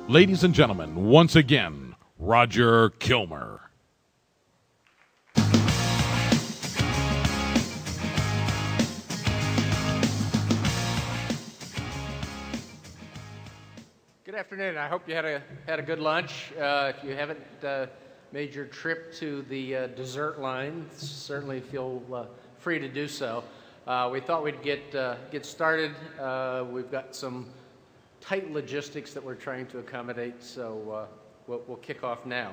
Ladies and gentlemen, once again, Roger Kilmer. Good afternoon. I hope you had a good lunch. If you haven't made your trip to the dessert line, certainly feel free to do so. We thought we'd get started. We've got some tight logistics that we're trying to accommodate, so we'll kick off now.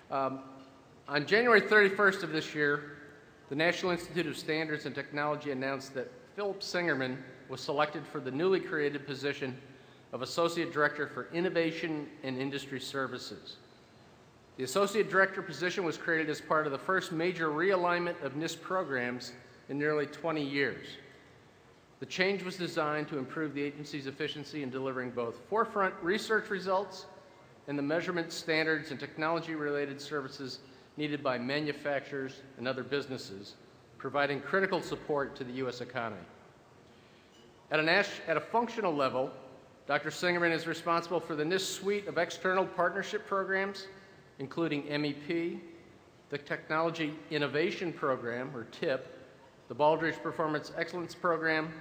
On January 31st of this year, the National Institute of Standards and Technology announced that Philip Singerman was selected for the newly created position of Associate Director for Innovation and Industry Services. The Associate Director position was created as part of the first major realignment of NIST programs in nearly 20 years. The change was designed to improve the agency's efficiency in delivering both forefront research results and the measurement standards and technology-related services needed by manufacturers and other businesses, providing critical support to the U.S. economy. At a functional level, Dr. Singerman is responsible for the NIST suite of external partnership programs, including MEP, the Technology Innovation Program, or TIP, the Baldrige Performance Excellence Program,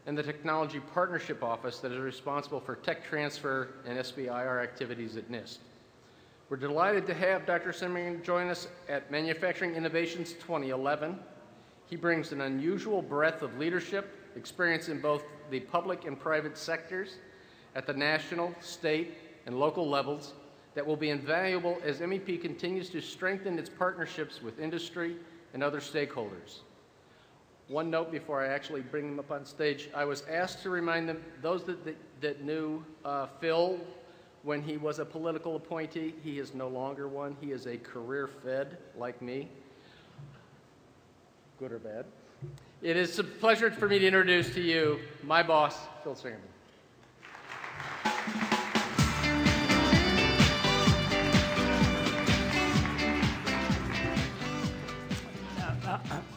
and the Technology Partnership Office that is responsible for tech transfer and SBIR activities at NIST. We're delighted to have Dr. Singerman join us at Manufacturing Innovations 2011. He brings an unusual breadth of leadership, experience in both the public and private sectors at the national, state, and local levels that will be invaluable as MEP continues to strengthen its partnerships with industry and other stakeholders. One note before I actually bring them up on stage, I was asked to remind them, those that knew Phil when he was a political appointee, he is no longer one. He is a career Fed like me, good or bad. It is a pleasure for me to introduce to you my boss, Phil Singerman.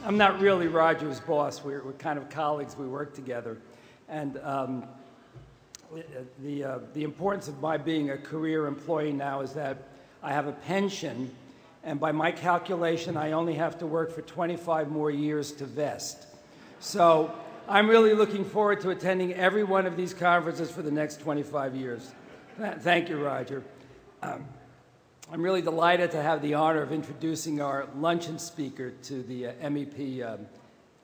I'm not really Roger's boss. We're kind of colleagues. We work together. And the importance of my being a career employee now is that I have a pension, and by my calculation, I only have to work for 25 more years to vest. So I'm really looking forward to attending every one of these conferences for the next 25 years. Thank you, Roger. I'm really delighted to have the honor of introducing our luncheon speaker to the MEP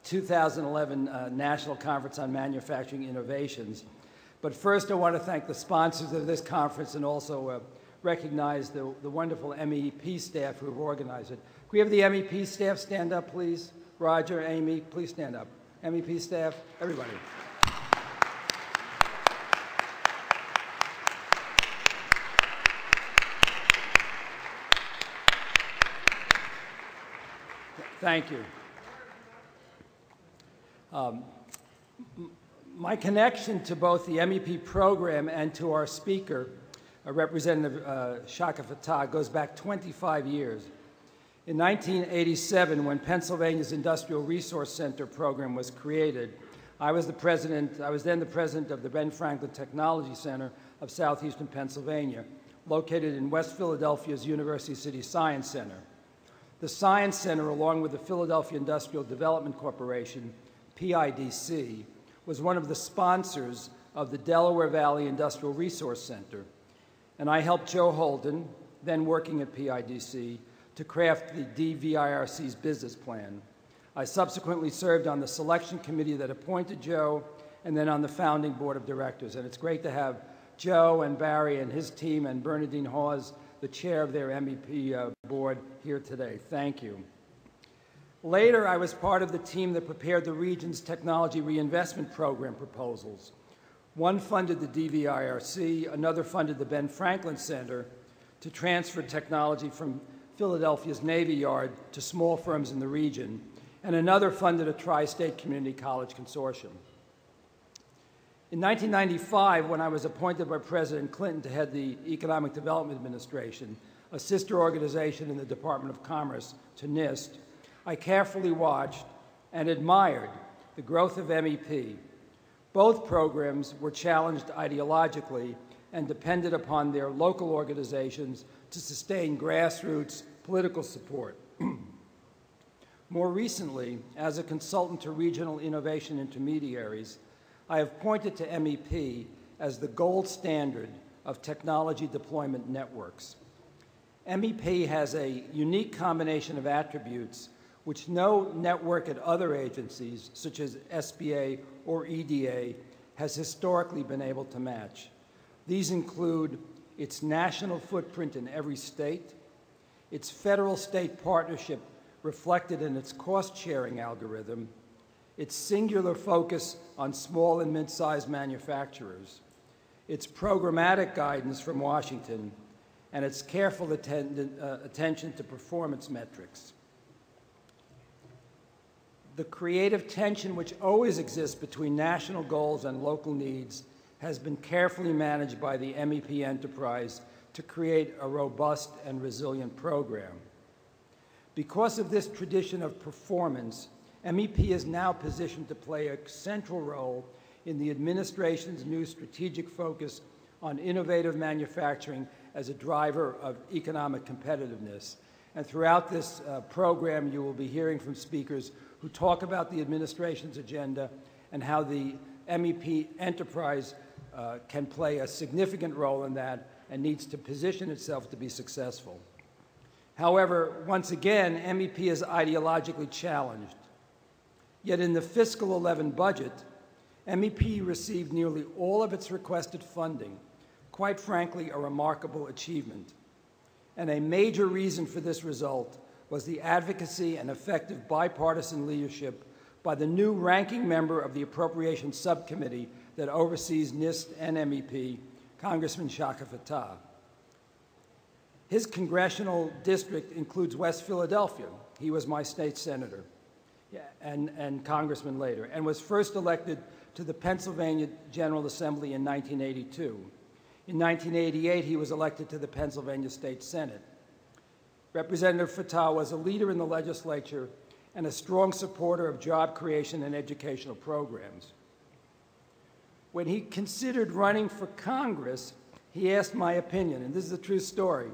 2011 National Conference on Manufacturing Innovations. But first, I want to thank the sponsors of this conference and also recognize the wonderful MEP staff who have organized it. Can we have the MEP staff stand up, please? Roger, Amy, please stand up. MEP staff, everybody. Thank you. My connection to both the MEP program and to our speaker, Representative Shaka Fattah, goes back 25 years. In 1987, when Pennsylvania's Industrial Resource Center program was created, I was then the president of the Ben Franklin Technology Center of Southeastern Pennsylvania, located in West Philadelphia's University City Science Center. The Science Center, along with the Philadelphia Industrial Development Corporation, PIDC, was one of the sponsors of the Delaware Valley Industrial Resource Center. And I helped Joe Holden, then working at PIDC, to craft the DVIRC's business plan. I subsequently served on the selection committee that appointed Joe, and then on the founding board of directors. And it's great to have Joe and Barry and his team and Bernadine Hawes, the chair of their MEP board, here today. Thank you. Later, I was part of the team that prepared the region's technology reinvestment program proposals. One funded the DVIRC, another funded the Ben Franklin Center to transfer technology from Philadelphia's Navy Yard to small firms in the region, and another funded a tri-state community college consortium. In 1995, when I was appointed by President Clinton to head the Economic Development Administration, a sister organization in the Department of Commerce to NIST, I carefully watched and admired the growth of MEP. Both programs were challenged ideologically and depended upon their local organizations to sustain grassroots political support. More recently, as a consultant to regional innovation intermediaries, I have pointed to MEP as the gold standard of technology deployment networks. MEP has a unique combination of attributes which no network at other agencies, such as SBA or EDA, has historically been able to match. These include its national footprint in every state, its federal-state partnership reflected in its cost-sharing algorithm, its singular focus on small and mid-sized manufacturers, its programmatic guidance from Washington, and its careful attention to performance metrics. The creative tension which always exists between national goals and local needs has been carefully managed by the MEP enterprise to create a robust and resilient program. Because of this tradition of performance, MEP is now positioned to play a central role in the administration's new strategic focus on innovative manufacturing as a driver of economic competitiveness. And throughout this program, you will be hearing from speakers who talk about the administration's agenda and how the MEP enterprise can play a significant role in that and needs to position itself to be successful. However, once again, MEP is ideologically challenged. Yet in the fiscal 11 budget, MEP received nearly all of its requested funding, quite frankly, a remarkable achievement. And a major reason for this result was the advocacy and effective bipartisan leadership by the new ranking member of the Appropriations Subcommittee that oversees NIST and MEP, Congressman Shaka Fattah. His congressional district includes West Philadelphia. He was my state senator and congressman later, and was first elected to the Pennsylvania General Assembly in 1982. In 1988, he was elected to the Pennsylvania State Senate. Representative Fattah was a leader in the legislature and a strong supporter of job creation and educational programs. When he considered running for Congress, he asked my opinion, and this is a true story.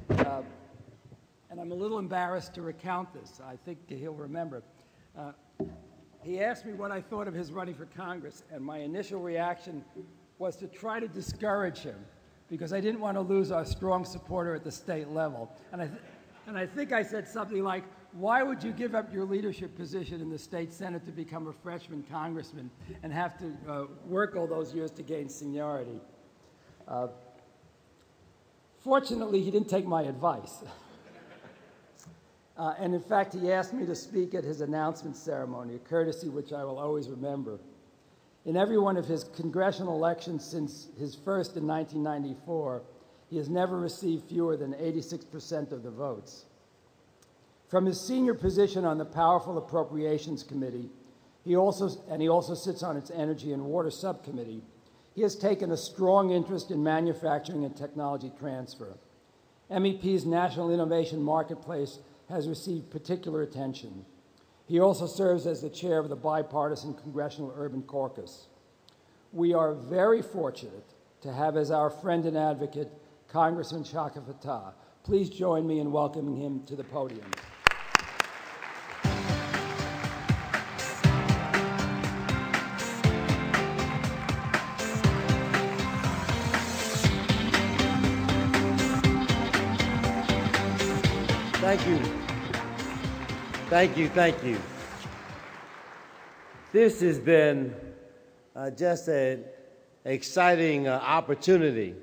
And I'm a little embarrassed to recount this. I think he'll remember. He asked me what I thought of his running for Congress, and my initial reaction was to try to discourage him because I didn't want to lose our strong supporter at the state level. And I think I said something like, why would you give up your leadership position in the state Senate to become a freshman congressman and have to work all those years to gain seniority? Fortunately, he didn't take my advice. And in fact, he asked me to speak at his announcement ceremony, a courtesy which I will always remember. In every one of his congressional elections since his first in 1994, he has never received fewer than 86% of the votes. From his senior position on the powerful Appropriations Committee, he also sits on its Energy and Water Subcommittee, he has taken a strong interest in manufacturing and technology transfer. MEP's National Innovation Marketplace has received particular attention. He also serves as the chair of the Bipartisan Congressional Urban Caucus. We are very fortunate to have as our friend and advocate Congressman Shaka Fattah. Please join me in welcoming him to the podium. Thank you. Thank you, thank you. This has been just an exciting opportunity.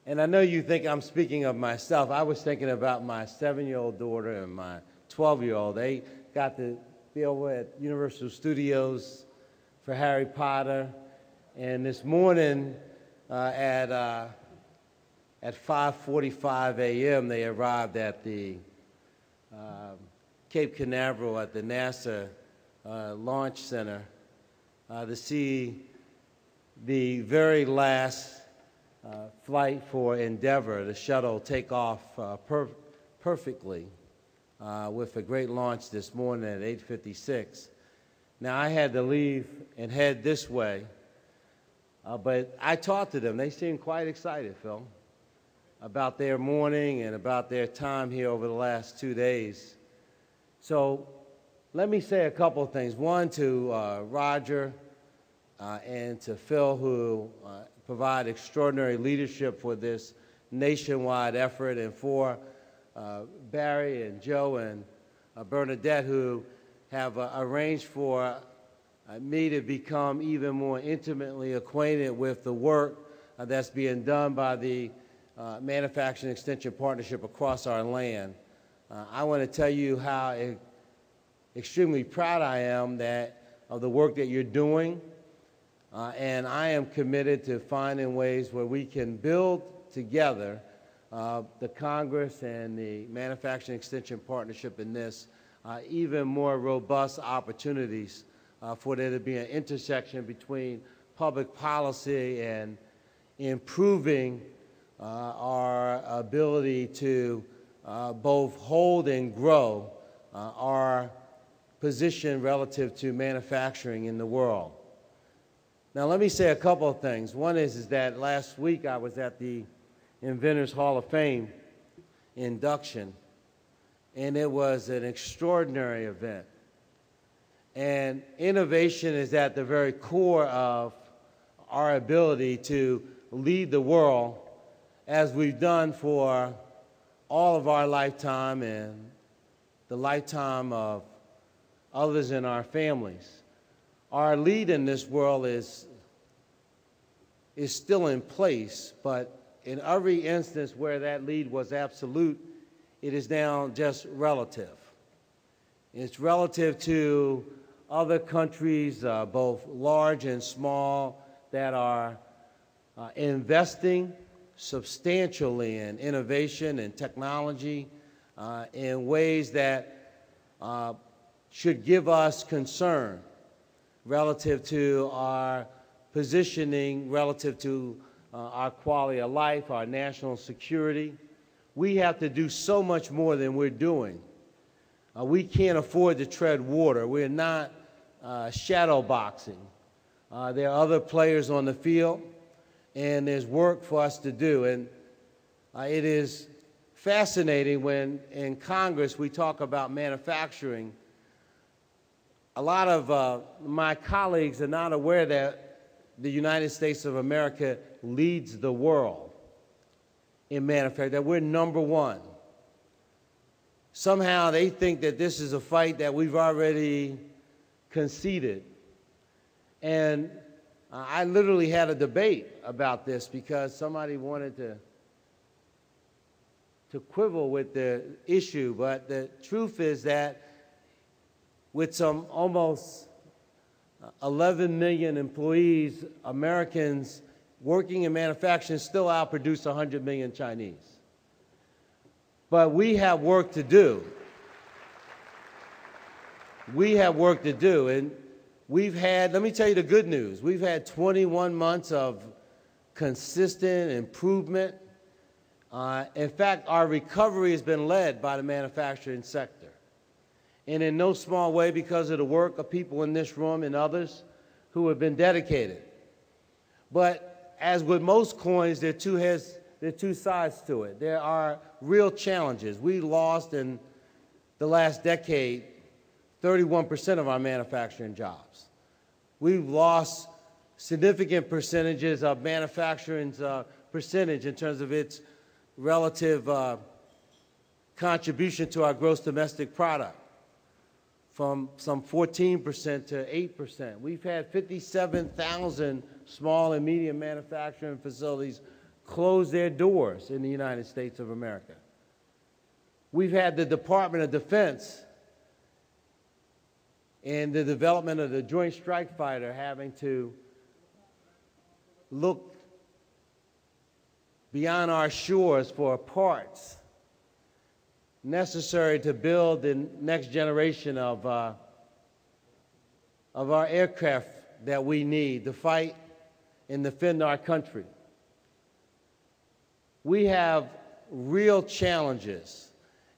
And I know you think I'm speaking of myself. I was thinking about my 7-year-old daughter and my 12-year-old. They got to be over at Universal Studios for Harry Potter. And this morning at 5:45 a.m., they arrived at the Cape Canaveral at the NASA Launch Center to see the very last flight for Endeavour, the shuttle, take off perfectly with a great launch this morning at 8:56. Now, I had to leave and head this way But I talked to them. They seemed quite excited, Phil, about their morning and about their time here over the last 2 days. So let me say a couple of things. One, to Roger and to Phil, who provide extraordinary leadership for this nationwide effort, and for Barry and Joe and Bernadette, who have arranged for me to become even more intimately acquainted with the work that's being done by the Manufacturing Extension Partnership across our land. I want to tell you how extremely proud I am of the work that you're doing, and I am committed to finding ways where we can build together the Congress and the Manufacturing Extension Partnership in this even more robust opportunities for there to be an intersection between public policy and improving our ability to both hold and grow our position relative to manufacturing in the world. Now, let me say a couple of things. One is that last week I was at the Inventors Hall of Fame induction, and it was an extraordinary event. And innovation is at the very core of our ability to lead the world, as we've done for all of our lifetime and the lifetime of others in our families. Our lead in this world is still in place, but in every instance where that lead was absolute, it is now just relative. It's relative to other countries, both large and small, that are investing substantially in innovation and technology in ways that should give us concern relative to our positioning, relative to our quality of life, our national security. We have to do so much more than we're doing. We can't afford to tread water. We're not shadow boxing. There are other players on the field, and there's work for us to do. And it is fascinating when in Congress we talk about manufacturing. A lot of my colleagues are not aware that the United States of America leads the world in manufacturing, that we're number one. Somehow they think that this is a fight that we've already conceded. And I literally had a debate about this because somebody wanted to quibble with the issue, but the truth is that with some almost 11 million employees, Americans working in manufacturing still outproduce 100 million Chinese. But we have work to do. We have work to do, and we've had, let me tell you the good news, we've had 21 months of consistent improvement. In fact, our recovery has been led by the manufacturing sector. And in no small way because of the work of people in this room and others who have been dedicated. But as with most coins, there are two sides to it. There are real challenges. We lost in the last decade 31% of our manufacturing jobs. We've lost significant percentages of manufacturing's percentage in terms of its relative contribution to our gross domestic product, from some 14% to 8%. We've had 57,000 small and medium manufacturing facilities close their doors in the United States of America. We've had the Department of Defense and the development of the Joint Strike Fighter having to look beyond our shores for parts necessary to build the next generation of our aircraft that we need to fight and defend our country. We have real challenges,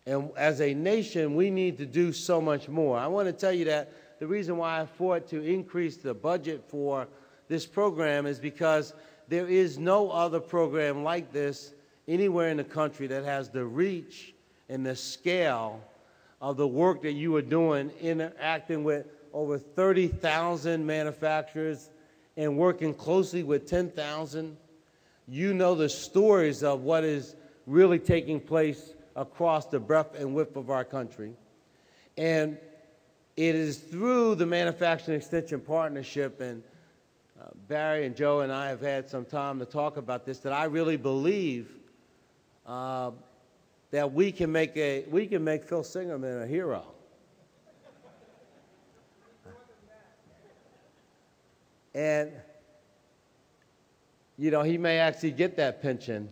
and as a nation, we need to do so much more. I want to tell you that the reason why I fought to increase the budget for this program is because there is no other program like this anywhere in the country that has the reach and the scale of the work that you are doing, interacting with over 30,000 manufacturers and working closely with 10,000. You know the stories of what is really taking place across the breadth and width of our country. And it is through the Manufacturing Extension Partnership, and Barry and Joe and I have had some time to talk about this, that I really believe that we can make Phil Singerman a hero. And, you know, he may actually get that pension.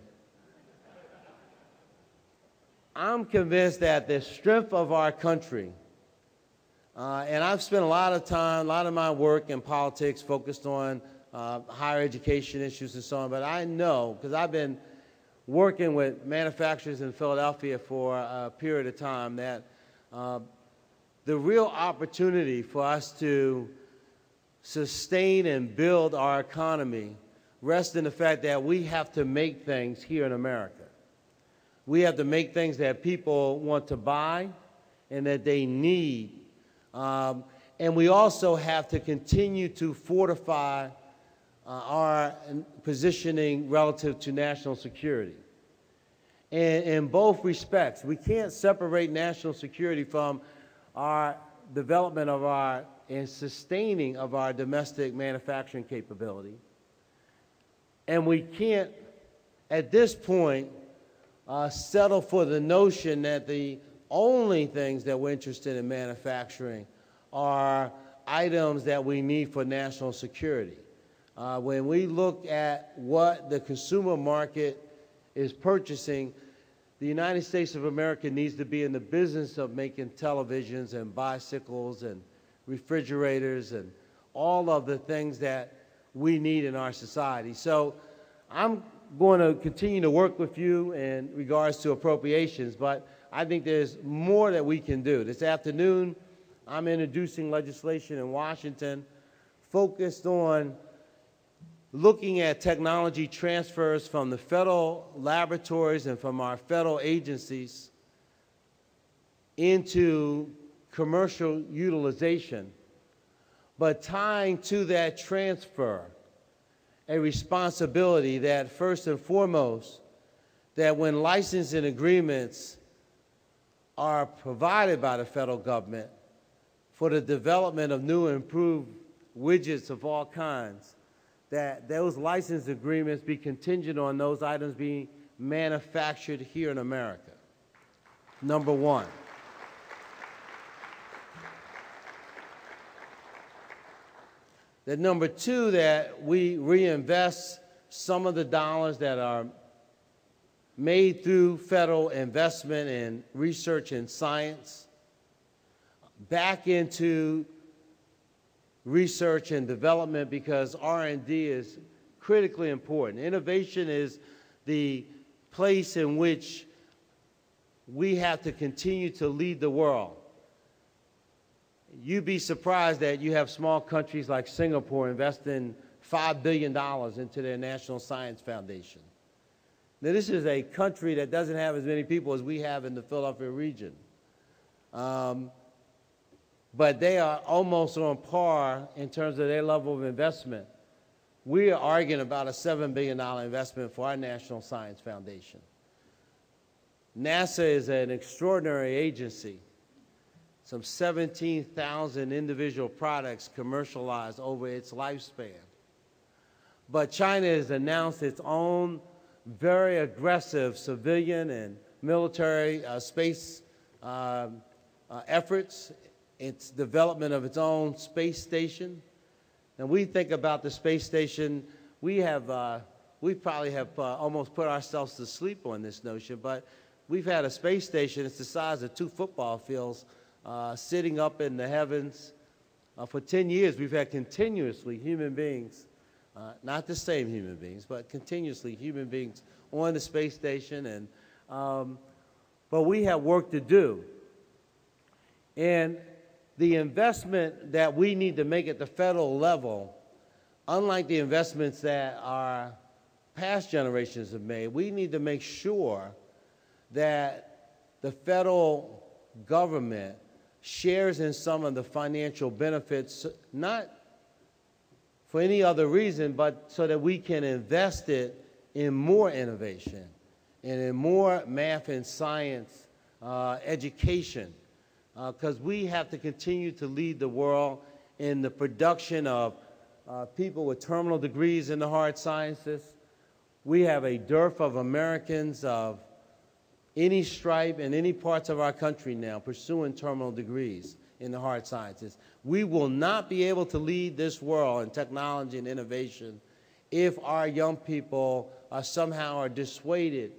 I'm convinced that the strength of our country, and I've spent a lot of time, a lot of my work in politics focused on higher education issues and so on, but I know, because I've been working with manufacturers in Philadelphia for a period of time, that the real opportunity for us to sustain and build our economy rests in the fact that we have to make things here in America. We have to make things that people want to buy and that they need. And we also have to continue to fortify our positioning relative to national security. And in both respects, we can't separate national security from our development of our and sustaining of our domestic manufacturing capability. And we can't, at this point, settle for the notion that the only things that we're interested in manufacturing are items that we need for national security. When we look at what the consumer market is purchasing, the United States of America needs to be in the business of making televisions and bicycles and refrigerators and all of the things that we need in our society. So I'm going to continue to work with you in regards to appropriations, but I think there's more that we can do. This afternoon, I'm introducing legislation in Washington focused on looking at technology transfers from the federal laboratories and from our federal agencies into commercial utilization, but tying to that transfer a responsibility that, first and foremost, that when licensing agreements are provided by the federal government for the development of new and improved widgets of all kinds, that those license agreements be contingent on those items being manufactured here in America. Number one. That number two, that we reinvest some of the dollars that are made through federal investment in research and science back into research and development, because R&D is critically important. Innovation is the place in which we have to continue to lead the world. You'd be surprised that you have small countries like Singapore investing $5 billion into their National Science Foundation. Now, this is a country that doesn't have as many people as we have in the Philadelphia region. But they are almost on par in terms of their level of investment. We are arguing about a $7 billion investment for our National Science Foundation. NASA is an extraordinary agency. Some 17,000 individual products commercialized over its lifespan. But China has announced its own very aggressive civilian and military space efforts, its development of its own space station. And we think about the space station, we probably have almost put ourselves to sleep on this notion, but we've had a space station that's the size of 2 football fields sitting up in the heavens. For 10 years, we've had continuously human beings, not the same human beings, but continuously human beings on the space station. And but we have work to do. And the investment that we need to make at the federal level unlike the investments that our past generations have made, we need to make sure that the federal government shares in some of the financial benefits, not for any other reason, but so that we can invest it in more innovation and in more math and science education, because we have to continue to lead the world in the production of people with terminal degrees in the hard sciences. We have a dearth of Americans of any stripe in any parts of our country now pursuing terminal degrees in the hard sciences. We will not be able to lead this world in technology and innovation if our young people somehow are dissuaded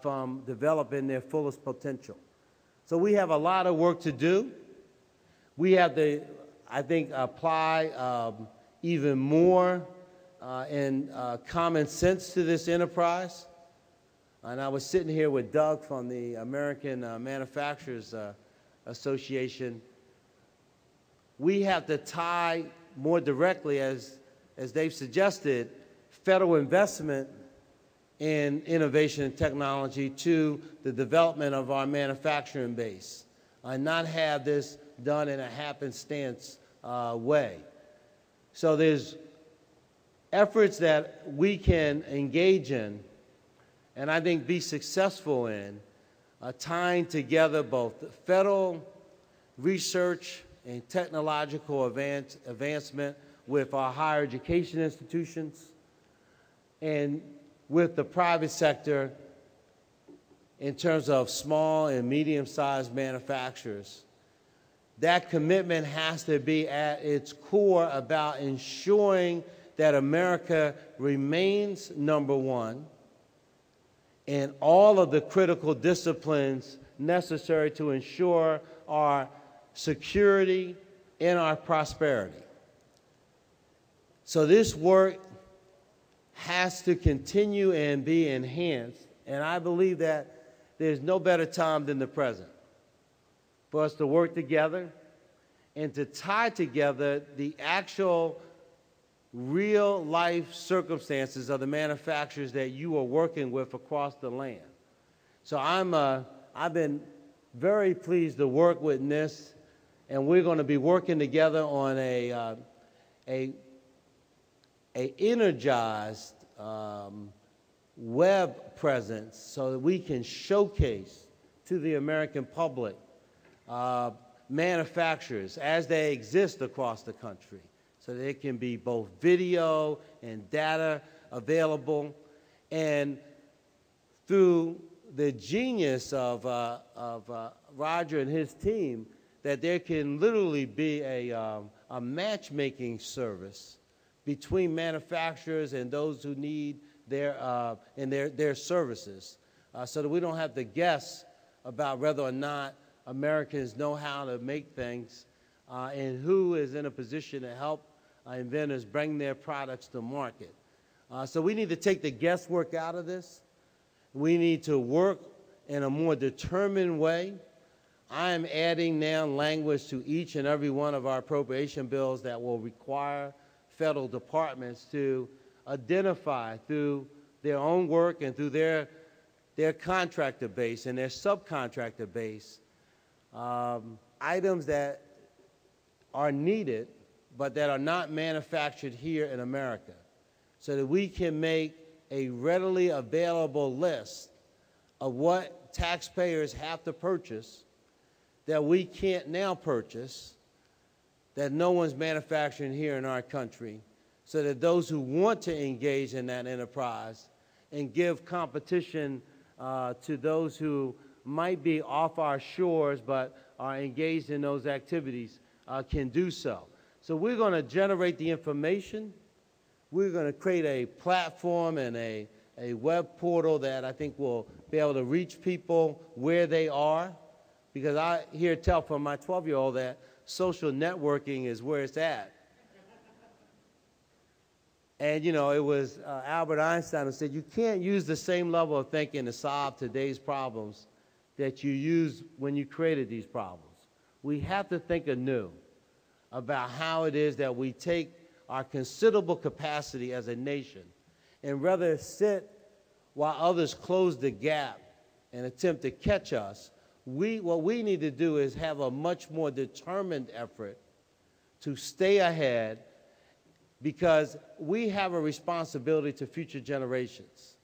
from developing their fullest potential. So we have a lot of work to do. We have to, I think, apply even more and common sense to this enterprise. And I was sitting here with Doug from the American Manufacturers Association. We have to tie more directly, as they've suggested, federal investment in innovation and technology to the development of our manufacturing base, and not have this done in a happenstance way. So there's efforts that we can engage in and I think be successful in tying together both federal research and technological advancement with our higher education institutions and with the private sector in terms of small and medium-sized manufacturers. That commitment has to be at its core about ensuring that America remains number one in all of the critical disciplines necessary to ensure our security and our prosperity. So this work has to continue and be enhanced, and I believe that there's no better time than the present for us to work together and to tie together the actual real-life circumstances of the manufacturers that you are working with across the land. So I've been very pleased to work with NIST, and we're going to be working together on a energized web presence so that we can showcase to the American public manufacturers as they exist across the country, so there can be both video and data available. And through the genius of Roger and his team, that there can literally be a matchmaking service between manufacturers and those who need their services, so that we don't have to guess about whether or not Americans know how to make things and who is in a position to help inventors bring their products to market. So we need to take the guesswork out of this. We need to work in a more determined way. I am adding now language to each and every one of our appropriation bills that will require federal departments to identify through their own work and through their contractor base and their subcontractor base items that are needed but that are not manufactured here in America, so that we can make a readily available list of what taxpayers have to purchase that we can't now purchase, that no one's manufacturing here in our country, so that those who want to engage in that enterprise and give competition to those who might be off our shores but are engaged in those activities can do so. So we're going to generate the information. We're going to create a platform and a web portal that I think will be able to reach people where they are, because I hear tell from my 12-year-old that social networking is where it's at. And, you know, it was Albert Einstein who said, you can't use the same level of thinking to solve today's problems that you used when you created these problems. We have to think anew about how it is that we take our considerable capacity as a nation and rather sit while others close the gap and attempt to catch us, what we need to do is have a much more determined effort to stay ahead, because we have a responsibility to future generations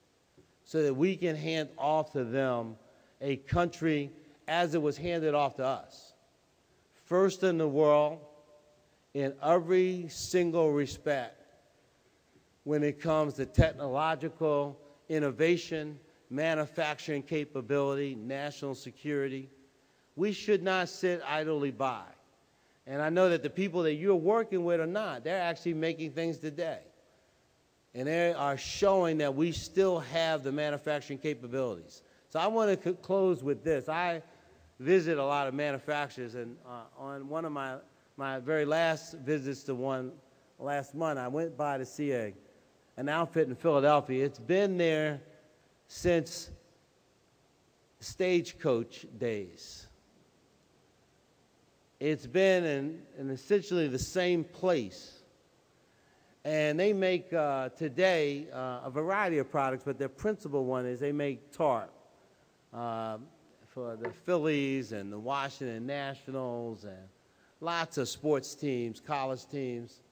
so that we can hand off to them a country as it was handed off to us. First in the world in every single respect when it comes to technological innovation, manufacturing capability, national security. We should not sit idly by. And I know that the people that you're working with are not. They're actually making things today. And they are showing that we still have the manufacturing capabilities. So I want to close with this. I visit a lot of manufacturers, and on one of my very last visits to one last month, I went by to see an outfit in Philadelphia. It's been there since Stagecoach days. It's been in essentially the same place. And they make today a variety of products, but their principal one is they make tarp for the Phillies and the Washington Nationals and lots of sports teams, college teams.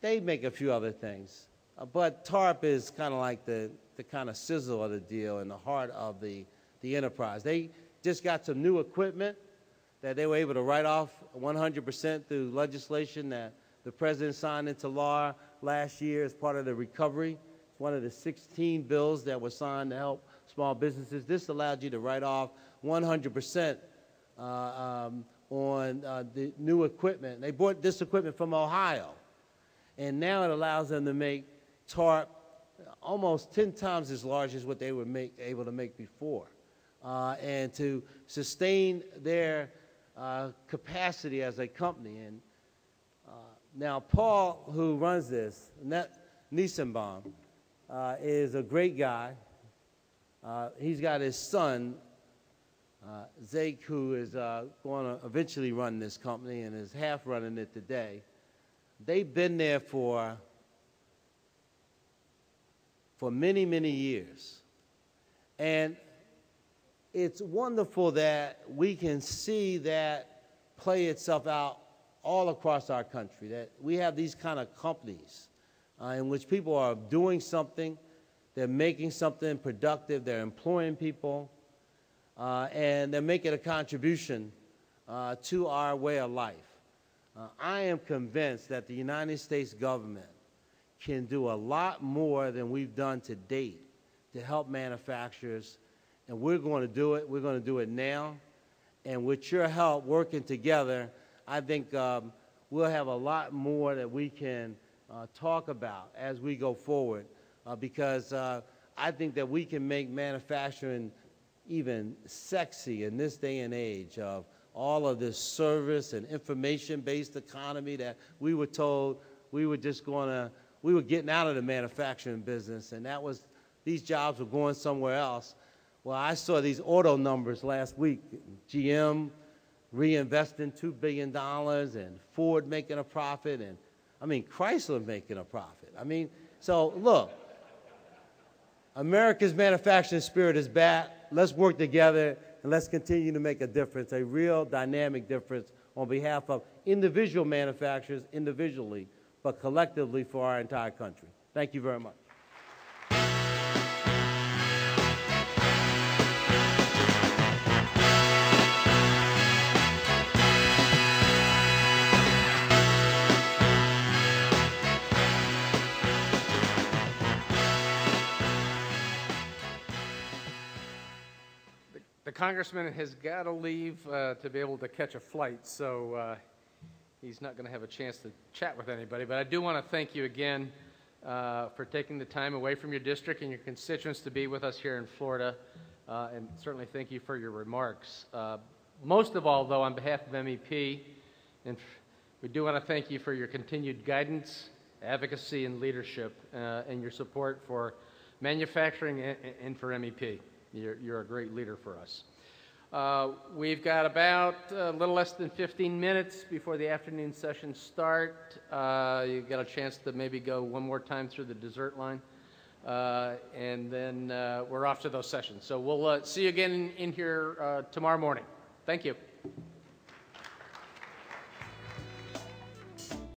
They make a few other things. But tarp is kind of like the kind of sizzle of the deal and the heart of the enterprise. They just got some new equipment that they were able to write off 100% through legislation that the president signed into law last year as part of the recovery. It's one of the 16 bills that were signed to help small businesses. This allowed you to write off 100% on the new equipment. They bought this equipment from Ohio, and now it allows them to make tarp almost 10 times as large as what they were able to make before, and to sustain their capacity as a company. And now Paul, who runs this, Nissenbaum, is a great guy. He's got his son, Zake, who is going to eventually run this company and is half running it today. They've been there for many, many years. And it's wonderful that we can see that play itself out all across our country, that we have these kind of companies in which people are doing something, they're making something productive, they're employing people, and they're making a contribution to our way of life. I am convinced that the United States government can do a lot more than we've done to date to help manufacturers, and we're going to do it. We're going to do it now. And with your help working together, I think we'll have a lot more that we can talk about as we go forward, because I think that we can make manufacturing even sexy in this day and age of all of this service and information-based economy that we were told we were just we were getting out of the manufacturing business, and these jobs were going somewhere else. Well, I saw these auto numbers last week. GM reinvesting $2 billion, and Ford making a profit, and Chrysler making a profit. So look, America's manufacturing spirit is back. Let's work together, and let's continue to make a difference, a real dynamic difference on behalf of individual manufacturers individually, but collectively for our entire country. Thank you very much. The congressman has got to leave to be able to catch a flight, so he's not going to have a chance to chat with anybody. But I do want to thank you again for taking the time away from your district and your constituents to be with us here in Florida, and certainly thank you for your remarks. Most of all, though, on behalf of MEP, and we do want to thank you for your continued guidance, advocacy, and leadership, and your support for manufacturing and for MEP. You're a great leader for us. We've got about a little less than 15 minutes before the afternoon sessions start. You got a chance to maybe go one more time through the dessert line. And then we're off to those sessions. So we'll see you again in here tomorrow morning. Thank you.